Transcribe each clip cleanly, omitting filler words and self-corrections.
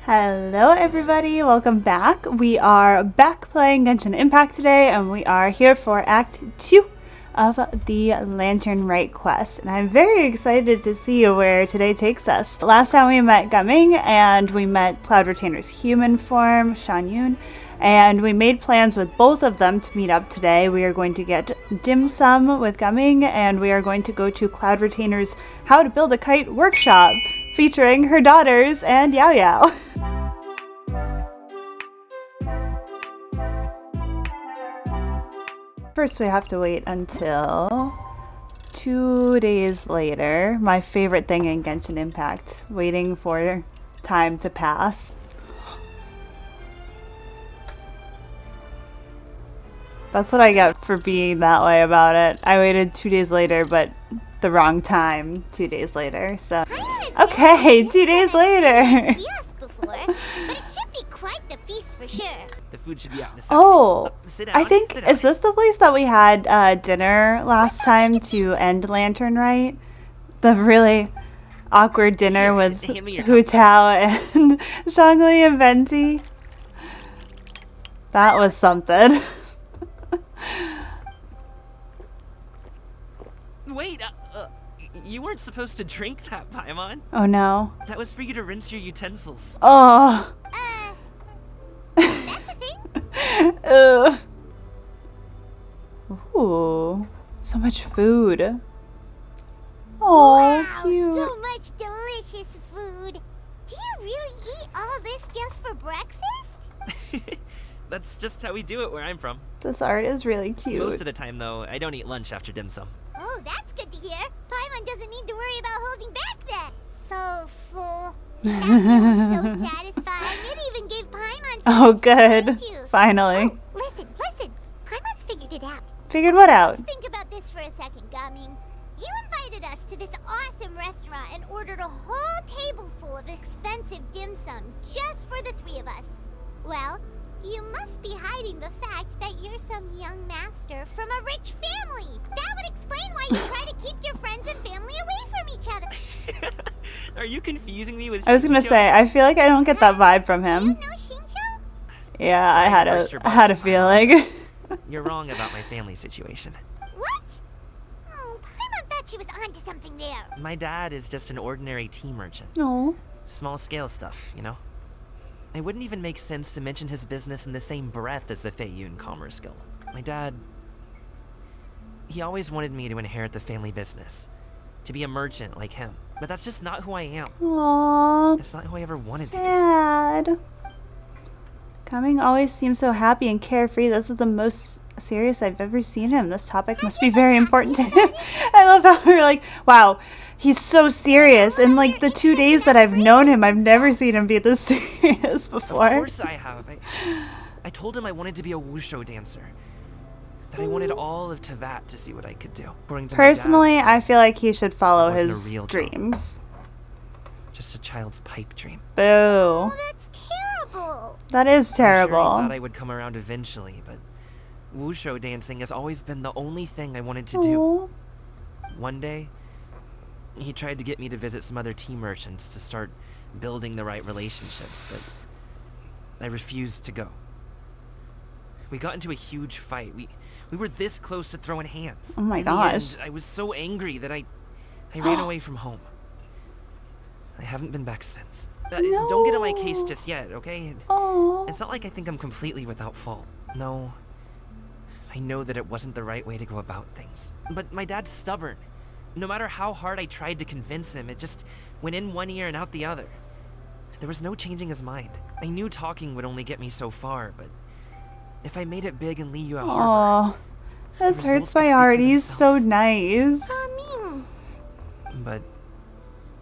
Hello everybody, welcome back. We are back playing Genshin Impact today, and we are here for Act 2 of the Lantern Rite quest. And I'm very excited to see where today takes us. Last time we met Gaming, and we met Cloud Retainer's human form, Xianyun, and we made plans with both of them to meet up today. We are going to get dim sum with Gaming, and we are going to go to Cloud Retainer's How to Build a Kite workshop, featuring her daughters and Yao Yao. First, we have to wait until 2 days later. My favorite thing in Genshin Impact, waiting for time to pass. That's what I get for being that way about it. I waited 2 days later, but the wrong time 2 days later, so. Okay, 2 days later. The food should be out in a second. Oh, Sit down, I think, sit down. is this the place that we had dinner last time to end Lantern Rite? The really awkward dinner with hand me your Hu Tao and Zhongli and Venti. That was something. Wait, you weren't supposed to drink that, Paimon. Oh no. That was for you to rinse your utensils. Oh. That's a thing? Ooh, so much food. Oh, Wow, cute. so much delicious food. Do you really eat all this just for breakfast? That's just how we do it where I'm from. This art is really cute. Most of the time, though, I don't eat lunch after dim sum. Oh, that's good to hear. Paimon doesn't need to worry about holding back then. So full. That feels so satisfying. It even gave Paimon some Oh, good. thank yous. Finally. Oh, listen. Paimon's figured it out. Figured what out? Let's think about this for a second, Gaming. You invited us to this awesome restaurant and ordered a whole table full of expensive dim sum just for the three of us. Well, you must be hiding the fact that you're some young master from a rich family. That would explain why you try to keep your friends and family away from each other. Are you confusing me with I was gonna Shinjo? say, I feel like I don't get that vibe from Do you him. know Shinjo? Yeah, Sorry, I burst your had a bubble. feeling. You're wrong about my family situation. What? Oh, Paimon thought she was onto something there. My dad is just an ordinary tea merchant. No. Small scale stuff, you know? It wouldn't even make sense to mention his business in the same breath as the Xianyun Commerce Guild. My dad... he always wanted me to inherit the family business. To be a merchant like him. But that's just not who I am. Aww. It's not who I ever wanted to be. Sad. Coming always seems so happy and carefree. This is the most serious I've ever seen him. This topic must be very important to him. I love how we're like, wow, he's so serious. In like the 2 days that I've known him, I've never seen him be this serious before. Of course I have. I told him I wanted to be a wushu dancer. That I wanted all of Tevat to see what I could do. According to Personally, my dad, I feel like he should follow It wasn't a his real job. dreams. just a child's pipe dream. Boo. Oh, that's terrible. That is I'm sure he terrible. thought I would come around eventually, but wushu dancing has always been the only thing I wanted to do. Aw. One day, he tried to get me to visit some other tea merchants to start building the right relationships, but I refused to go. We got into a huge fight. We were this close to throwing hands. Oh my In gosh. the end, I was so angry that I ran away from home. I haven't been back since. Don't get on my case No. just yet, okay? Aw. It's not like I think I'm completely without fault. No. I know that it wasn't the right way to go about things. But my dad's stubborn. No matter how hard I tried to convince him, it just went in one ear and out the other. There was no changing his mind. I knew talking would only get me so far, but if I made it big in Liyue Harbor, Aw. This results hurts could my speak heart. for He's so themselves. nice. Gaming. but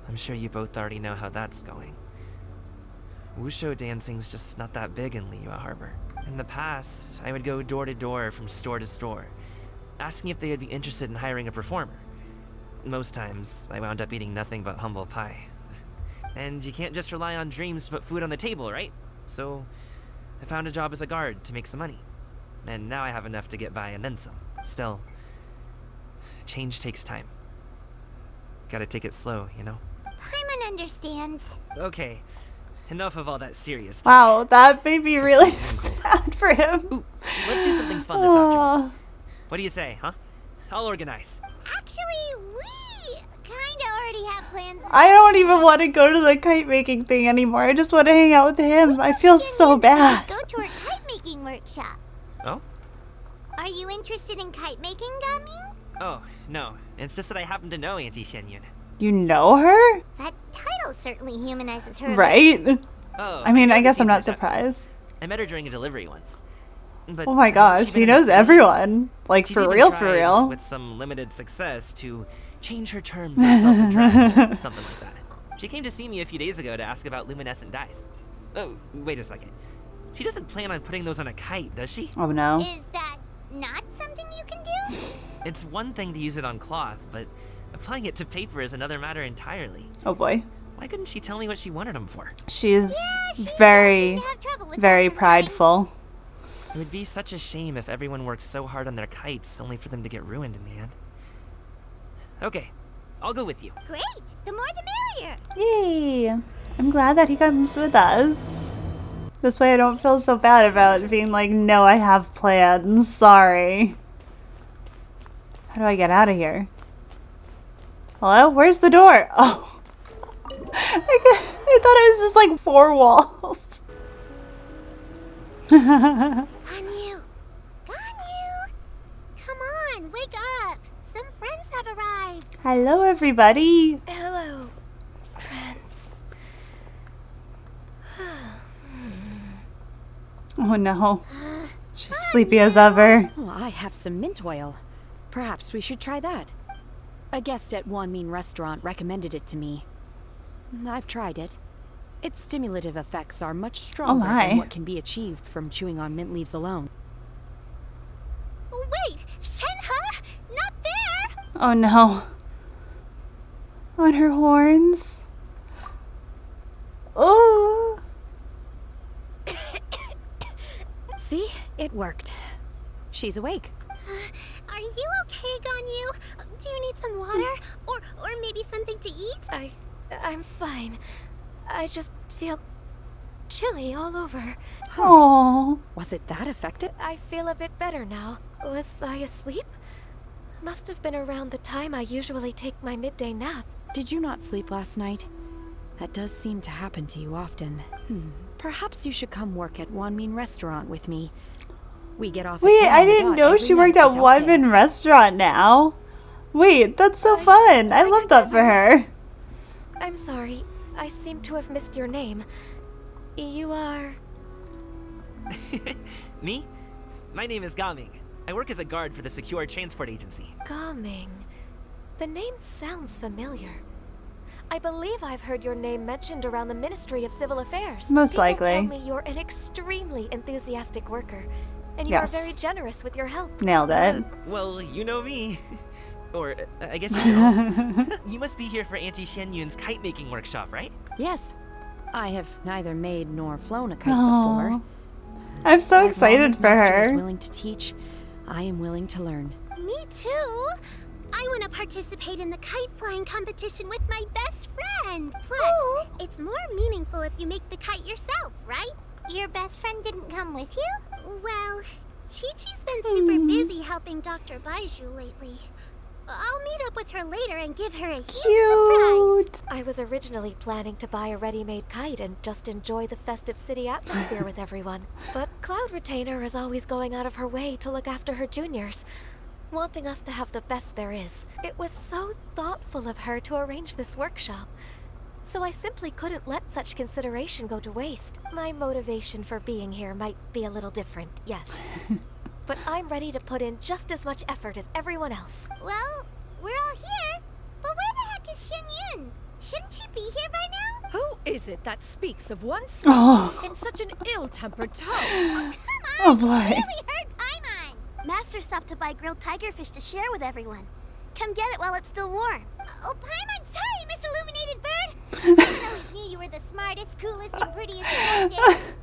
I'm sure you both already know how that's going. Wushu dancing's just not that big in Liyue Harbor. In the past, I would go door to door from store to store, asking if they would be interested in hiring a performer. Most times, I wound up eating nothing but humble pie. And you can't just rely on dreams to put food on the table, right? So, I found a job as a guard to make some money. And now I have enough to get by and then some. Still, change takes time. Gotta take it slow, you know? Paimon understands. Okay, enough of all that serious talk. Wow, that made me really sad for him. Ooh, let's do something fun this afternoon. What do you say, huh? I'll organize. Actually, we kinda already have plans. I don't even want to go to the kite-making thing anymore. I just want to hang out with him. I feel so bad. Go to our kite-making workshop. Oh? Are you interested in kite-making, Gaming? Oh, no. It's just that I happen to know Auntie Xianyun. You know her? That title certainly humanizes her. Right? Oh, I mean, know I the guess I'm season not of surprised. Darkness. I met her during a delivery once. But Oh my hasn't gosh, she he been in the knows city? everyone. Like, She's for even real, tried, for real. with some limited success, to change her terms of self-address or something like that. She came to see me a few days ago to ask about luminescent dyes. Oh, wait a second. She doesn't plan on putting those on a kite, does she? Oh no. Is that not something you can do? It's one thing to use it on cloth, but applying it to paper is another matter entirely. Oh boy. Why couldn't she tell me what she wanted them for? She's She very, does seem to have trouble with very that sometimes. prideful. It would be such a shame if everyone worked so hard on their kites only for them to get ruined in the end. Okay, I'll go with you. Great! The more the merrier. Yay! I'm glad that he comes with us. This way I don't feel so bad about being like, no, I have plans. Sorry. How do I get out of here? Hello? Where's the door? Oh. I thought it was just like 4 walls. Ganyu! Ganyu! Come on, wake up! Some friends have arrived. Hello, everybody. Hello, friends. Oh no. She's sleepy as ever. Oh, I have some mint oil. Perhaps we should try that. A guest at Wanmin restaurant recommended it to me. I've tried it. Its stimulative effects are much stronger my. than what can be achieved from chewing on mint leaves alone. Wait! Shenhe! Not there! Oh no. On her horns. Oh. See? It worked. She's awake. Are you okay, Ganyu? Do you need some water? Or maybe something to eat? I'm fine. I just feel chilly all over. Oh. Was it that effective? I feel a bit better now. Was I asleep? Must have been around the time I usually take my midday nap. Did you not sleep last night? That does seem to happen to you often. Perhaps you should come work at Wanmin restaurant with me. We get off at Wait, 10 I on the didn't dot know every she worked night at without fail. Wanmin restaurant now. Wait, that's so fun. I love that for her. I'm sorry. I seem to have missed your name. You are... Me? My name is Gaming. I work as a guard for the Secure Transport Agency. Gaming. The name sounds familiar. I believe I've heard your name mentioned around the Ministry of Civil Affairs. Most People likely. tell me you're an extremely enthusiastic worker, and you are Yes. very generous with your help. Nailed it. Well, you know me. Or, I guess you don't. You must be here for Auntie Xianyun's kite-making workshop, right? Yes. I have neither made nor flown a kite Aw. before. I'm so As long excited as for Master is her. willing to teach, I am willing to learn. Me too. I want to participate in the kite flying competition with my best friend. Plus, it's more meaningful if you make the kite yourself, right? Your best friend didn't come with you? Well, Chi-Chi's been super busy helping Dr. Baiju lately. I'll meet up with her later and give her a huge surprise. Cute. I was originally planning to buy a ready-made kite and just enjoy the festive city atmosphere with everyone. But Cloud Retainer is always going out of her way to look after her juniors, wanting us to have the best there is. It was so thoughtful of her to arrange this workshop. So I simply couldn't let such consideration go to waste. My motivation for being here might be a little different, yes. But I'm ready to put in just as much effort as everyone else. Well, we're all here. But where the heck is Xianyun? Shouldn't she be here by now? Who is it that speaks of oneself Oh. in such an ill-tempered tone? Come on! Oh boy. Really heard Paimon! Master stopped to buy grilled tigerfish to share with everyone. Come get it while it's still warm. Oh, Paimon, sorry, Miss Illuminated Bird! I always knew you were the smartest, coolest, and prettiest detective.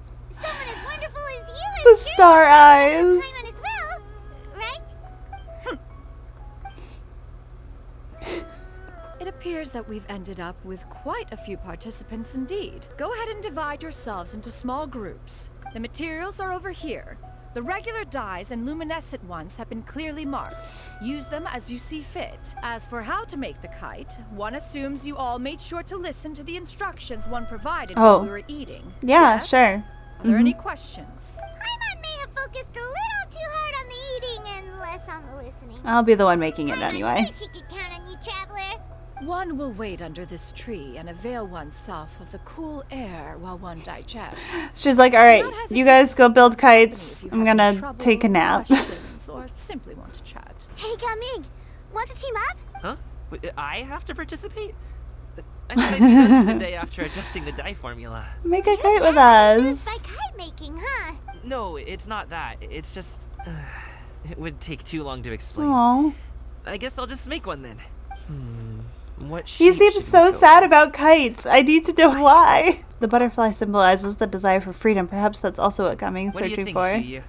Someone as wonderful as you The is star eyes. Paimon as well, right? It appears that we've ended up with quite a few participants indeed. Go ahead and divide yourselves into small groups. The materials are over here. The regular dyes and luminescent ones have been clearly marked. Use them as you see fit. As for how to make the kite, one assumes you all made sure to listen to the instructions one provided while we were eating. Yeah, Yes? sure. Are there any questions? Paimon may have focused a little too hard on the eating and less on the listening. I'll be the one making it Paimon anyway. knew she could count on you, Traveler. One will wait under this tree and avail oneself of the cool air while one digests. She's like, all right, you guys go build kites. I'm gonna take a nap. Questions or simply want to chat. Hey, Gaming, want to team up? Huh? Wait, I have to participate? I thought I'd do that the day after adjusting the dye formula. Make a kite with It's us. by kite making, huh? No, it's not that. It's just... it would take too long to explain. Aww. I guess I'll just make one then. What He shape seems should so we go sad with? about kites. I need to know why. The butterfly symbolizes the desire for freedom. Perhaps that's also what Gaming is What do you searching think, for. Xiyu?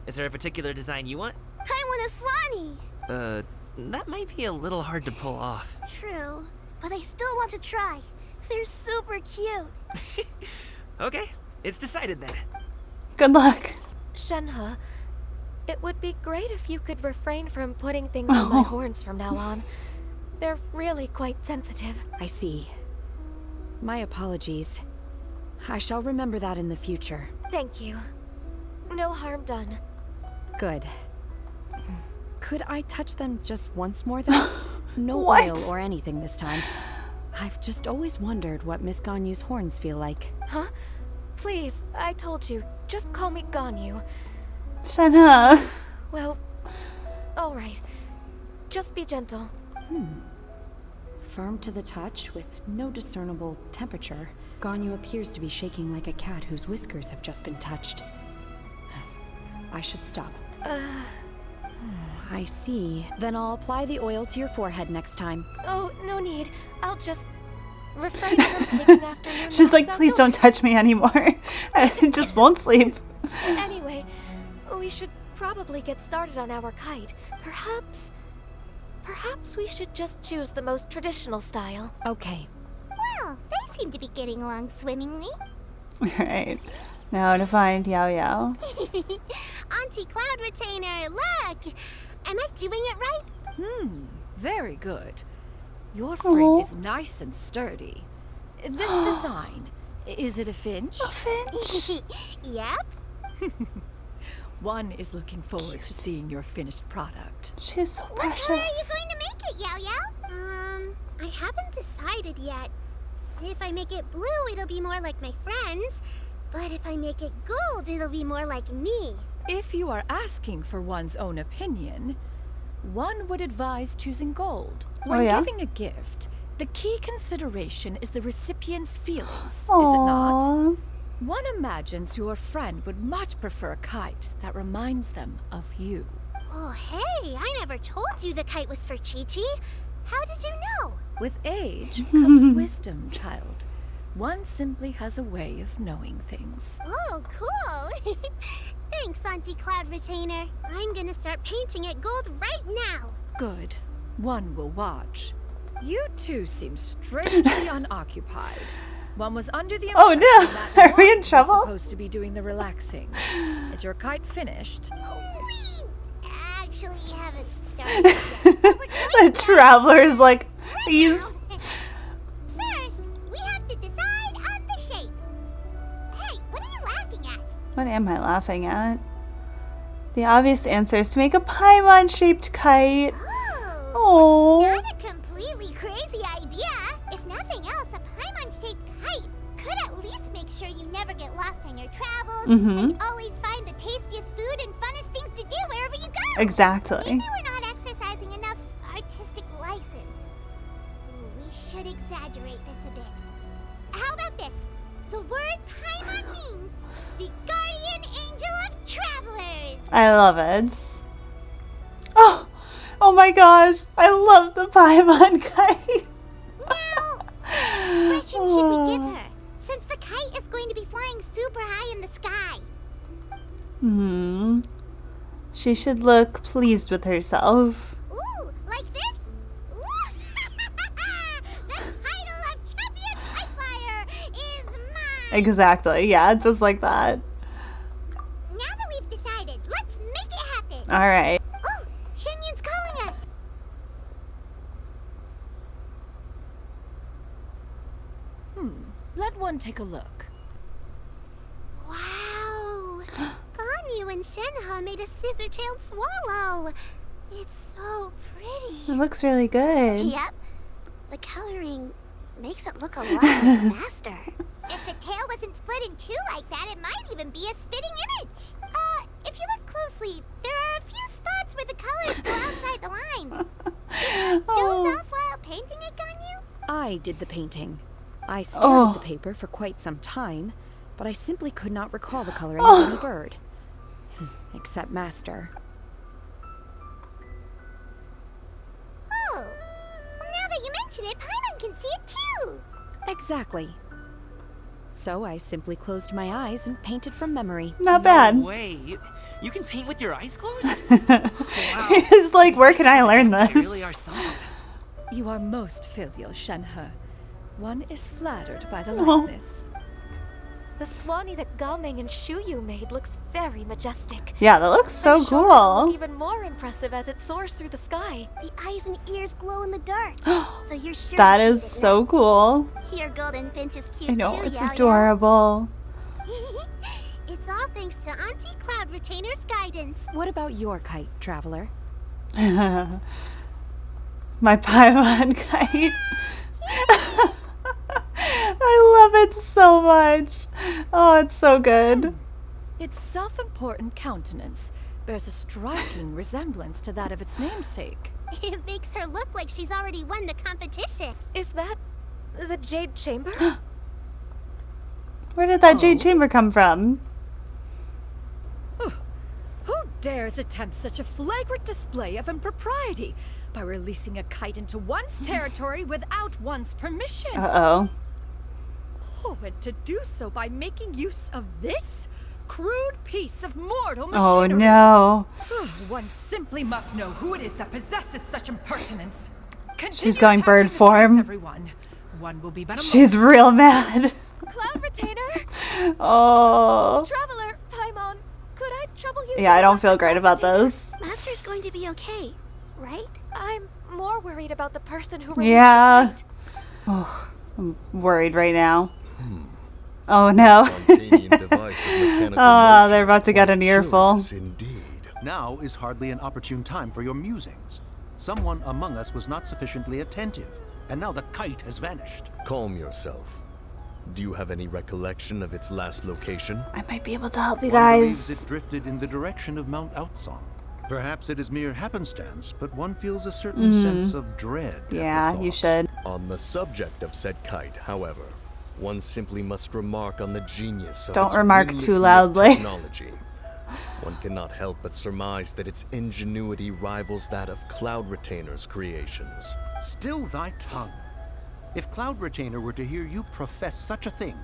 Is there a particular design you want? I want a swanee. That might be a little hard to pull off. True, but I still want to try. They're super cute. Okay, it's decided then. Good luck. Shenhe, it would be great if you could refrain from putting things on my horns from now on. They're really quite sensitive. I see. My apologies. I shall remember that in the future. Thank you. No harm done. Good. Could I touch them just once more, though? No What? oil or anything this time. I've just always wondered what Miss Ganyu's horns feel like. Huh? Please, I told you. Just call me Ganyu. Shenhe. Well, alright. Just be gentle. Firm to the touch, with no discernible temperature, Ganyu appears to be shaking like a cat whose whiskers have just been touched. I should stop. I see. Then I'll apply the oil to your forehead next time. Oh, no need. I'll just refrain from taking afternoon She's like, naps please don't outdoors. touch me anymore. I just won't sleep. Anyway, we should probably get started on our kite. Perhaps we should just choose the most traditional style. Okay. Well, they seem to be getting along swimmingly. Alright. Now to find Yao Yao. Auntie Cloud Retainer, look! Am I doing it right? Very good. Your frame Aw. is nice and sturdy. This design, is it a finch? Finch. Yep. One is looking forward to seeing your finished product. She's so What color are you precious. going to make it, Yao Yao? I haven't decided yet. If I make it blue, it'll be more like my friends. But if I make it gold, it'll be more like me. If you are asking for one's own opinion, one would advise choosing gold. When yeah? giving a gift, the key consideration is the recipient's feelings, is it not? Aww. One imagines your friend would much prefer a kite that reminds them of you. Oh, hey, I never told you the kite was for Chi-Chi. How did you know? With age comes wisdom, child. One simply has a way of knowing things. Oh, cool. Thanks, Auntie Cloud Retainer. I'm gonna start painting it gold right now. Good. One will watch. You two seem strangely unoccupied. One was under the Oh, impression no. that Are we in one was trouble? supposed to be doing the relaxing. Is your kite finished? We actually haven't started yet. but we're going The to traveler is like, right he's. now. First, we have to decide on the shape. Hey, what are you laughing at? What am I laughing at? The obvious answer is to make a Paimon-shaped kite. Oh, Aww. not a completely crazy idea. If nothing else, a Paimon-shaped kite could at least make sure you never get lost on your travels and you always find the tastiest food and funnest things to do wherever you go. Exactly. Maybe we're not exercising enough artistic license. Ooh, we should exaggerate this a bit. How about this? The word Paimon means the guardian angel of travelers. I love it. Oh, oh my gosh. I love the Paimon kite. Now, what expression should we give her? Since the kite is going to be flying super high in the sky. She should look pleased with herself. Ooh, like this? Ooh. Exactly. Yeah, just like that. Now that we've decided, let's make it happen. All right. Oh, Xianyun's calling us. Let one take a look. Wow. Ganyu and Shenhe made a scissor-tailed swallow. It's so pretty. It looks really good. Yep. The coloring makes it look a lot like the master. If the tail wasn't split in two like that, it might even be a spitting image. If you look closely, there are a few spots where the colors go outside the lines. Those off while painting it, Ganyu? I did the painting. I stared at the paper for quite some time, but I simply could not recall the coloring of any bird. Except Master. Oh. Well, now that you mention it, Paimon can see it too. Exactly. So I simply closed my eyes and painted from memory. Not bad. No way. You can paint with your eyes closed? Wow. He's like, where can I learn They really this? are someone. You are most filial, Shenhe. One is flattered by the likeness. The Swanee that Gaming and Xianyun made looks very majestic. Yeah, that looks so I'm sure it'll look cool. even more impressive as it soars through the sky. The eyes and ears glow in the dark. So you're sure That to is see it so cool. now. Your golden finch is cute I know, too, it's Yao Yao. adorable. It's all thanks to Auntie Cloud Retainer's guidance. What about your kite, Traveler? My Paimon kite. I love it so much. Oh, it's so good. Its self-important countenance bears a striking resemblance to that of its namesake. It makes her look like she's already won the competition. Is that the Jade Chamber? Where did that jade chamber come from? Who dares attempt such a flagrant display of impropriety by releasing a kite into one's territory without one's permission? Uh-oh. Oh, and to do so by making use of this crude piece of mortal Oh machinery. no. One simply must know who it is that possesses such impertinence. She's going bird form. Everyone. One will be but a She's real mad. Cloud Retainer? Oh. Traveler, Paimon, could I trouble you? Yeah, I to don't look feel at great Cloud about Retainer? this. Master's going to be okay, right? I'm more worried about the person who released Yeah. the kite. Oh, I'm worried right now. Oh no. Oh, they're about to get an earful. Indeed. Now is hardly an opportune time for your musings. Someone among us was not sufficiently attentive, and now the kite has vanished. Calm yourself. Do you have any recollection of its last location? I might be able to help you One believes guys. it drifted in the direction of Mount Outsong. Perhaps it is mere happenstance, but one feels a certain sense of dread. at the Yeah, you thought. should. On the subject of said kite, however, one simply must remark on the genius of Don't its remark wingless too lift loudly. technology. One cannot help but surmise that its ingenuity rivals that of Cloud Retainer's creations. Still thy tongue. If Cloud Retainer were to hear you profess such a thing,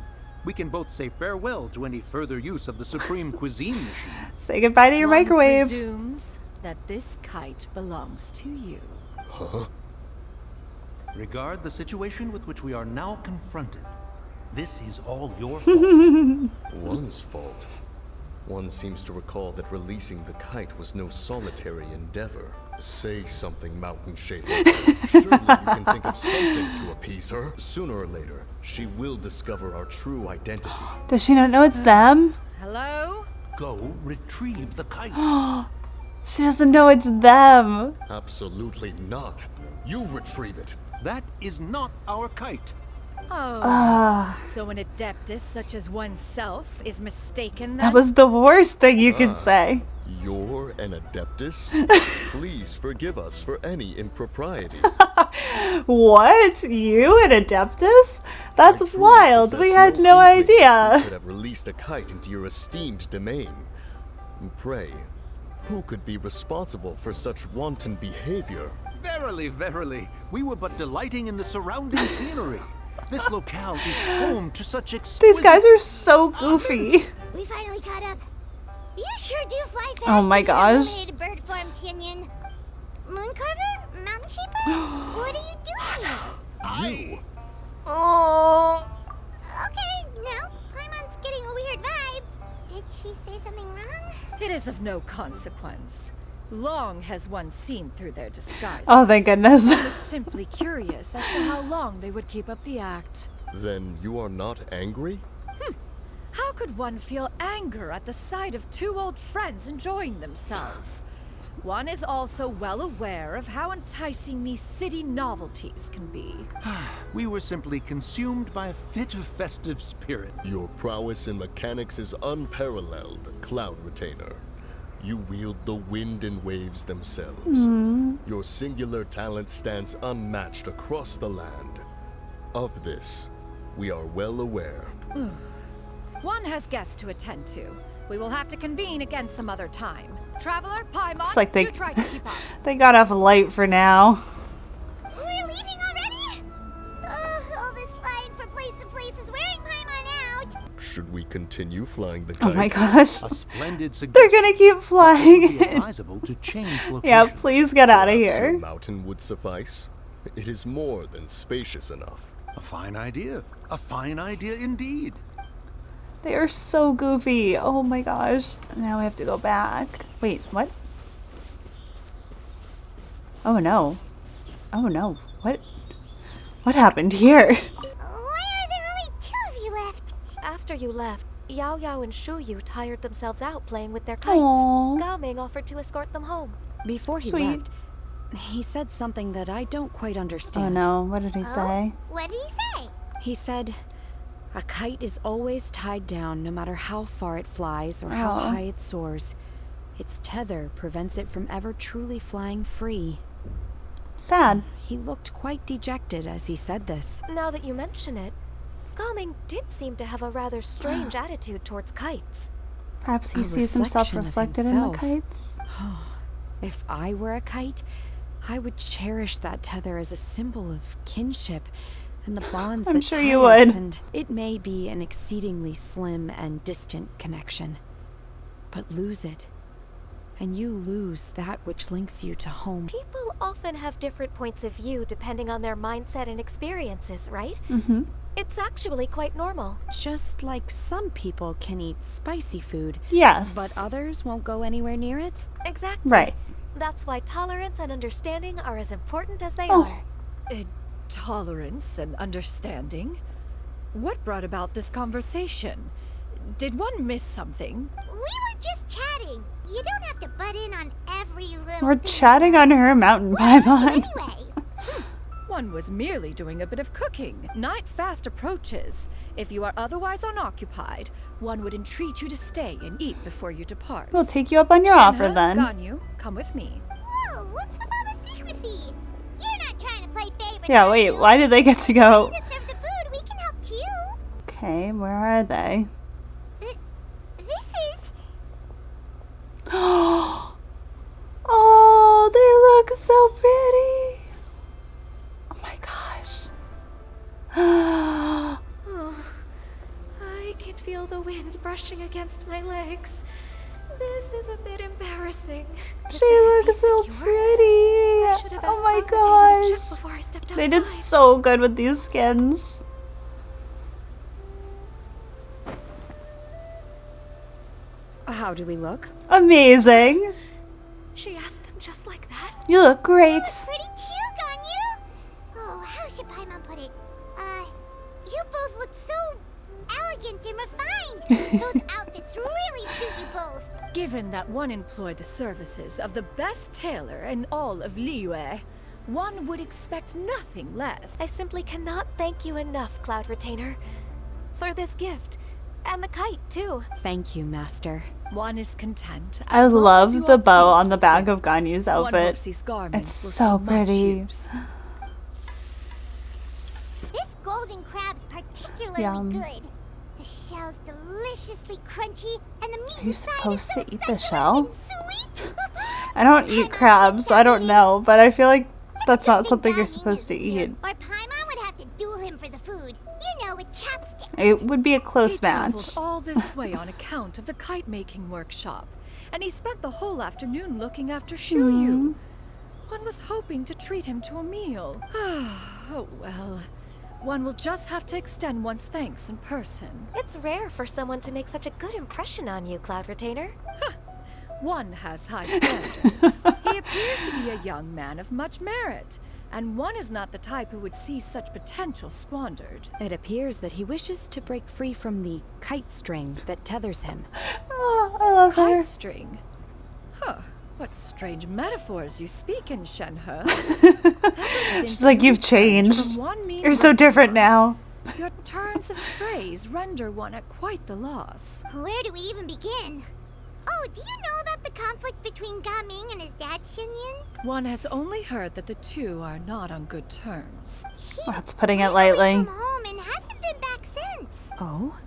we can both say farewell to any further use of the supreme cuisine machine. Say goodbye to your One microwave. presumes that this kite belongs to you. Huh? Regard the situation with which we are now confronted. This is all your fault. One's fault. One seems to recall that releasing the kite was no solitary endeavor. Say something, Mountain Shaper. Surely you can think of something to appease her. Sooner or later, she will discover our true identity. Does she not know it's them? Hello? Go retrieve the kite. She doesn't know it's them. Absolutely not. You retrieve it. That is not our kite. Oh. So an adeptus such as oneself is mistaken then? That was the worst thing you could say. You're an adeptus? Please forgive us for any impropriety. What? You an Adeptus? I That's truly wild. possess We had no no inkling that you idea. could have released a kite into your esteemed domain. Pray, who could be responsible for such wanton behavior? Verily, verily, we were but delighting in the surrounding scenery. This locale is home to such exquisite... These guys are so goofy. We finally caught up. You sure do fly fast. Oh my in your gosh. illuminated bird form, Xianyun. Mooncarver? Mountain Shaper? What are you doing here? You? Oh. Okay, now, It is of no consequence. Long has one seen through their disguise. Oh, thank goodness. I was simply curious as to how long they would keep up the act. Then you are not angry? How could one feel anger at the sight of two old friends enjoying themselves? One is also well aware of how enticing these city novelties can be. We were simply consumed by a fit of festive spirit. Your prowess in mechanics is unparalleled, Cloud Retainer. You wield the wind and waves themselves. Your singular talent stands unmatched across the land. Of this, we are well aware. One has guests to attend to. We will have to convene again some other time. Traveler, Paimon, It's like do try to keep up. they got off light for now. We're leaving already? All this flying from place to place is wearing Paimon out. Should we continue flying the Oh kite? my gosh. A splendid They're suggestion. gonna keep It would flying. be advisable to change location. Yeah, please get out of Perhaps a here. mountain would suffice. It is more than spacious enough. A fine idea. A fine idea indeed. They are so goofy. Oh my gosh. Now we have to go back. Wait, what? Oh no. Oh no. What happened here? Why are there only 2 of you left? After you left, Yao Yao and Shu Yu tired themselves out playing with their kites. Aww. Gaming offered to escort them home. Before he Sweet. left, he said something that I don't quite Oh understand. no. What did he say? What did he say? He said, a kite is always tied down no matter how far it flies or how Oh. high it soars. Its tether prevents it from ever truly flying free. Sad. He looked quite dejected as he said this. Now that you mention it, Gaming did seem to have a rather strange attitude towards kites. Perhaps he A sees himself reflection of reflected in the himself. kites. If I were a kite, I would cherish that tether as a symbol of kinship and the bonds I'm that sure tie you us, would. and it may be an exceedingly slim and distant connection. But lose it, and you lose that which links you to home. People often have different points of view depending on their mindset and experiences, right? Mm-hmm. It's actually quite normal. Just like some people can eat spicy food, Yes. but others won't go anywhere near it. Exactly. Right. That's why tolerance and understanding are as important as they Oh. are. Tolerance and understanding? What brought about this conversation? Did one miss something? We were just chatting. You don't have to butt in on every little We're thing. chatting on her mountain, Paimon. Anyway, One was merely doing a bit of cooking. Night fast approaches. If you are otherwise unoccupied, one would entreat you to stay and eat before you depart. We'll take you up on your offer Shenhe, then. Ganyu, come with me. whoa, what's with all the secrecy? You're not trying to play favorites. Yeah, are wait, you? why did they get to go? To serve the food, we can help too. Okay, where are they? This is... Oh, they look so pretty. Oh my gosh. I can feel the wind brushing against my legs. This is a bit embarrassing. Is She that looks piece so secure? pretty. I should have Oh asked my Cloud Retainer to check gosh. before I stepped They did outside. so good with these skins. How do we look? Amazing. She asked them just like that. You look great. Pretty too, Ganyu. Oh, how should Paimon put it? You both look so elegant and refined. Those outfits really suit you both. Given that one employed the services of the best tailor in all of Liyue, one would expect nothing less. I simply cannot thank you enough, Cloud Retainer, for this gift. And the kite, too. Thank you, Master. One is content. I as long love as you the are bow pleased on the with back gift. of Ganyu's One outfit. hopes these garments It's will so see much pretty. use. This golden crab's particularly Yum. good. The shell's deliciously crunchy, and the meat Are you inside supposed is so to eat the succulent shell? and sweet. I don't eat crabs, so I don't know, but I feel like that's not something you're Gaming supposed to isn't here, eat. Or Paimon would have to duel him for the food. You know, with chopsticks. It would be a close He traveled match. all this way on account of the kite-making workshop, and he spent the whole afternoon looking after Shuyu. One was hoping to treat him to a meal. Oh well. One will just have to extend one's thanks in person. It's rare for someone to make such a good impression on you, Cloud Retainer. One has high standards. He appears to be a young man of much merit, and one is not the type who would see such potential squandered. It appears that he wishes to break free from the kite string that tethers him. Oh, I love her. Kite string? Huh. What strange metaphors you speak in, Shenhe. She's like, you've changed. You're so different now. Your turns of phrase render one at quite the loss. Where do we even begin? Oh, do you know about the conflict between Gaming and his dad, Xianyun? One has only heard that the two are not on good terms. That's putting it Ran away lightly. from home and hasn't been back since. Oh?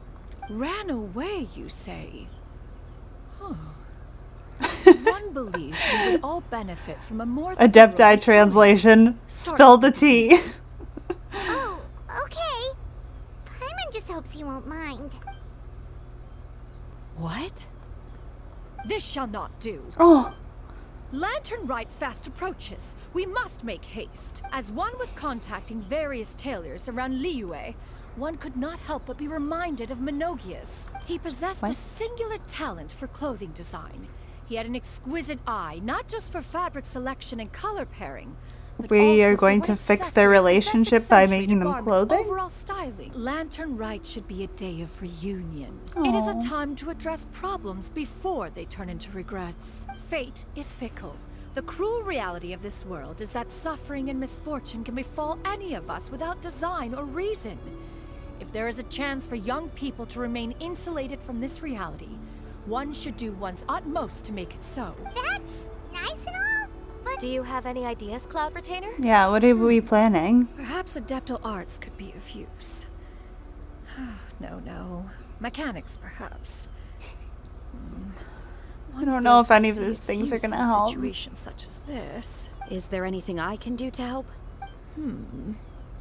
Ran away, you say? Huh. One believes we would all benefit from a more Adepti thorough translation. Spill the tea. Oh, okay. Paimon just hopes he won't mind. What? This shall not do. Oh, Lantern Rite fast approaches. We must make haste. As one was contacting various tailors around Liyue, one could not help but be reminded of Menogius. He possessed a singular talent for clothing design. He had an exquisite eye, not just for fabric selection and color pairing, but we also are for going what to fix their accessories could best relationship by accentuate making a them garment's clothing? Overall styling. Lantern Rite should be a day of reunion. It is a time to address problems before they turn into regrets. Fate is fickle. The cruel reality of this world is that suffering and misfortune can befall any of us without design or reason. If there is a chance for young people to remain insulated from this reality, one should do one's utmost to make it so. That's nice and all, but Do you have any ideas, Cloud Retainer? yeah, what are we planning? Perhaps adeptal arts could be of use. No. Mechanics, perhaps. I don't know if any of these things are gonna help. A situation such as this. Is there anything I can do to help?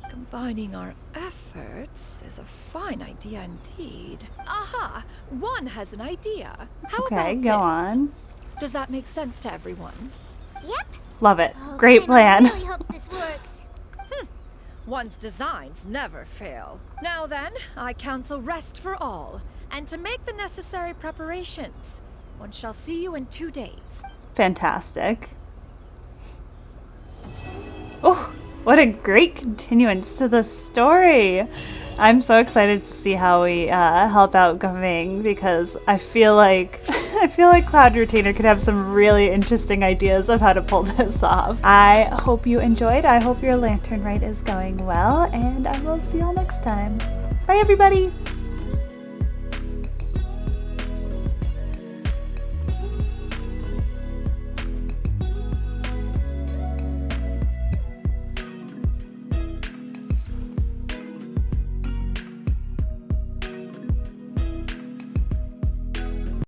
Combining our efforts is a fine idea indeed. Aha! One has an idea. How Okay, about go this? on. Does that make sense to everyone? yep. Love it. Oh, Great Paimon plan. really hopes this works. One's designs never fail. Now then, I counsel rest for all, and to make the necessary preparations. One shall see you in 2 days. Fantastic. Oh, what a great continuance to the story. I'm so excited to see how we help out Gaming, because I feel like Cloud Retainer could have some really interesting ideas of how to pull this off. I hope you enjoyed. I hope your Lantern Rite is going well, and I will see y'all next time. Bye, everybody.